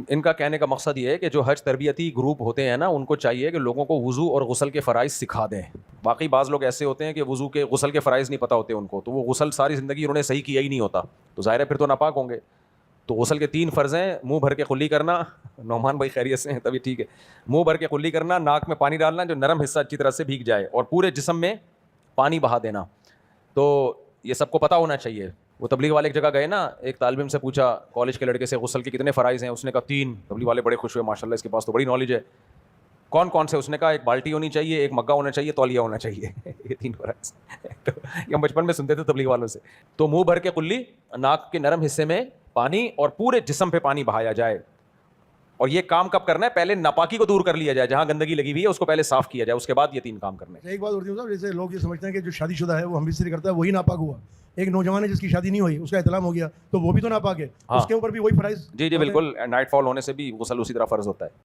इनका कहने का मकसद ये है कि जो हज तरबियती ग्रुप होते हैं ना, उनको चाहिए कि लोगों को वज़ू और गुस्ल के फ़राइज़ सिखा दें। बाकी बाज़ लोग ऐसे होते हैं कि वज़ू के गुस्ल के फ़राइज़ नहीं पता होते उनको, तो वो गुस्ल सारी ज़िंदगी उन्होंने सही किया ही नहीं होता, तो ज़ाहिर है फिर तो नापाक होंगे। तो गुस्ल के 3 फ़र्ज़ हैं, मुँह भर के कुल्ली करना, नौमान भाई खैरियत से हैं? तभी ठीक है। मुँह भर के कुल्ली करना, नाक में पानी डालना, जो नरम हिस्सा अच्छी तरह से भीग जाए, और पूरे जिस्म में पानी बहा देना। तो ये सबको पता होना चाहिए। वो तबलीग वाले एक जगह गए ना, एक तालिब इल्म से पूछा कॉलेज के लड़के से, गुस्ल के कितने फ़राइज़ हैं? उसने कहा 3। तबलीग वाले बड़े खुश हुए, माशाल्लाह इसके पास तो बड़ी नॉलेज है। कौन कौन से? उसने कहा एक बाल्टी होनी चाहिए, एक मग्गा होना चाहिए, तौलिया होना चाहिए। ये 3 फ़राइज़। तो ये हम बचपन में सुनते थे तबलीग वालों से। तो मुँह भर के कुल्ली, नाक के नरम हिस्से में पानी, और पूरे जिस्म पे पानी बहाया जाए। और ये काम कब करना है? पहले नापाकी को दूर कर लिया जाए, जहाँ गंदगी लगी हुई है उसको पहले साफ़ किया जाए, उसके बाद ये 3 काम करने हैं। एक बात और साहब, जैसे लोग ये समझते हैं कि जो शादीशुदा है वो हम इस्त्री करता है वही नापाक हुआ। एक नौजवान है जिसकी शादी नहीं हुई, उसका इतलाम हो गया, तो वो भी तो नापाक है। हाँ। उसके ऊपर भी वही फ़राइज़ जी, जी, होते हैं। बिल्कुल। नाइट फॉल होने से भी गुस्ल उसी तरह फ़र्ज़ होता है।